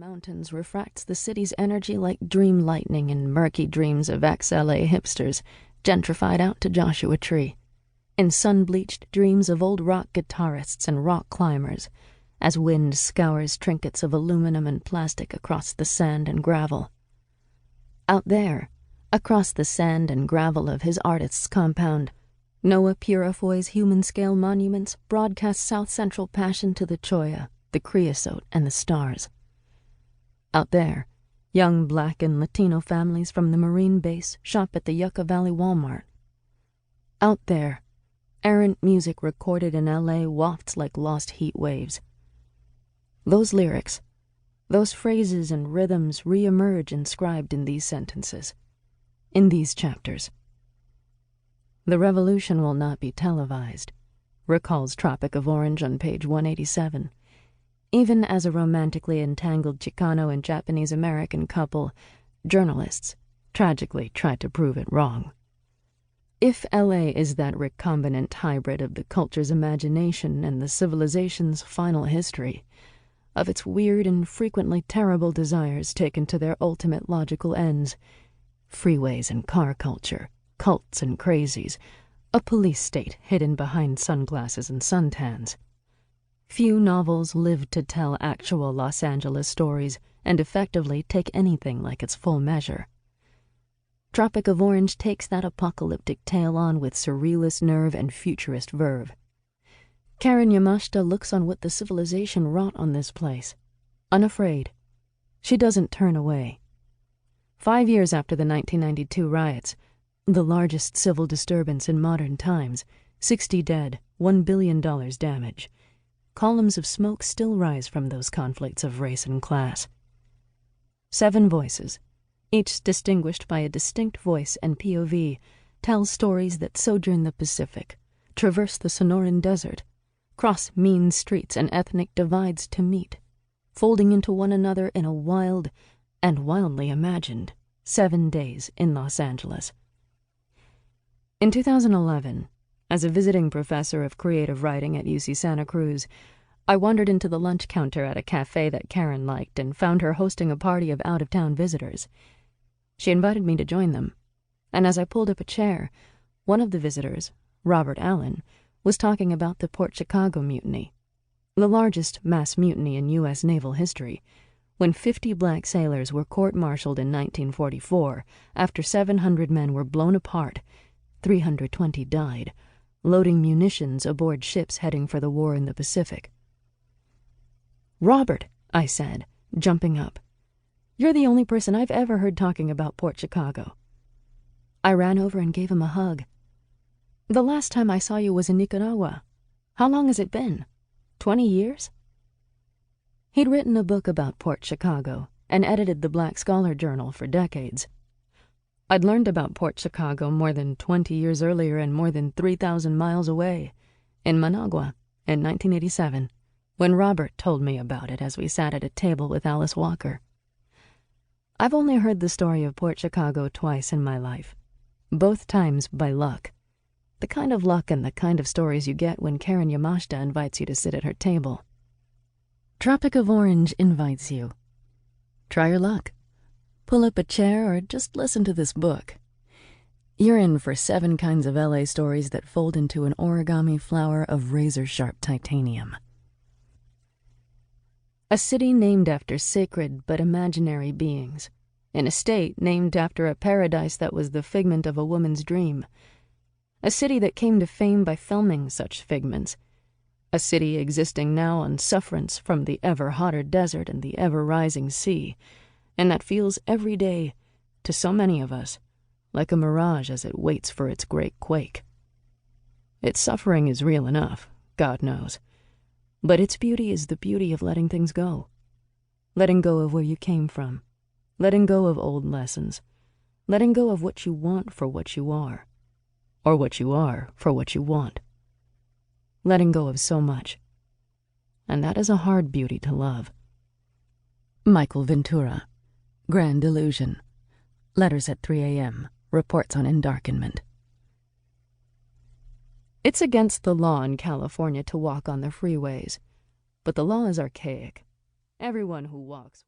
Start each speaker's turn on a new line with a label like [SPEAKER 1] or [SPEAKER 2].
[SPEAKER 1] mountains refracts the city's energy like dream lightning in murky dreams of ex-LA hipsters gentrified out to Joshua Tree, in sun-bleached dreams of old rock guitarists and rock climbers, as wind scours trinkets of aluminum and plastic across the sand and gravel. Out there, across the sand and gravel of his artist's compound, Noah Purifoy's human-scale monuments broadcast South Central passion to the cholla, the creosote, and the stars. Out there, young Black and Latino families from the Marine base shop at the Yucca Valley Walmart. Out there, errant music recorded in L.A. wafts like lost heat waves. Those lyrics, those phrases and rhythms re-emerge inscribed in these sentences, in these chapters. The revolution will not be televised, recalls Tropic of Orange on page 187. Even as a romantically entangled Chicano and Japanese-American couple, journalists tragically tried to prove it wrong. If L.A. is that recombinant hybrid of the culture's imagination and the civilization's final history, of its weird and frequently terrible desires taken to their ultimate logical ends, freeways and car culture, cults and crazies, a police state hidden behind sunglasses and suntans. Few novels live to tell actual Los Angeles stories and effectively take anything like its full measure. Tropic of Orange takes that apocalyptic tale on with surrealist nerve and futurist verve. Karen Yamashita looks on what the civilization wrought on this place, unafraid. She doesn't turn away. 5 years after the 1992 riots, the largest civil disturbance in modern times, 60 dead, $1 billion damage, columns of smoke still rise from those conflicts of race and class. 7 voices, each distinguished by a distinct voice and POV, tell stories that sojourn the Pacific, traverse the Sonoran Desert, cross mean streets and ethnic divides to meet, folding into one another in a wild and wildly imagined 7 days in Los Angeles. In 2011, as a visiting professor of creative writing at UC Santa Cruz, I wandered into the lunch counter at a cafe that Karen liked and found her hosting a party of out-of-town visitors. She invited me to join them, and as I pulled up a chair, one of the visitors, Robert Allen, was talking about the Port Chicago mutiny, the largest mass mutiny in U.S. naval history, when 50 black sailors were court-martialed in 1944 after 700 men were blown apart, 320 died, loading munitions aboard ships heading for the war in the Pacific. "Robert," I said, jumping up, "you're the only person I've ever heard talking about Port Chicago." I ran over and gave him a hug. "The last time I saw you was in Nicaragua. How long has it been? 20 years? He'd written a book about Port Chicago and edited the Black Scholar Journal for decades. I'd learned about Port Chicago more than 20 years earlier and more than 3,000 miles away, in Managua, in 1987, when Robert told me about it as we sat at a table with Alice Walker. I've only heard the story of Port Chicago twice in my life, both times by luck. The kind of luck and the kind of stories you get when Karen Yamashita invites you to sit at her table. Tropic of Orange invites you. Try your luck. Pull up a chair or just listen to this book. You're in for 7 kinds of LA stories that fold into an origami flower of razor-sharp titanium. A city named after sacred but imaginary beings. In a state named after a paradise that was the figment of a woman's dream. A city that came to fame by filming such figments. A city existing now on sufferance from the ever-hotter desert and the ever-rising sea, and that feels every day, to so many of us, like a mirage as it waits for its great quake. Its suffering is real enough, God knows, but its beauty is the beauty of letting things go. Letting go of where you came from, letting go of old lessons, letting go of what you want for what you are, or what you are for what you want. Letting go of so much. And that is a hard beauty to love. Michael Ventura, Grand Illusion, Letters at 3 a.m., Reports on Endarkenment. It's against the law in California to walk on the freeways, but the law is archaic. Everyone who walks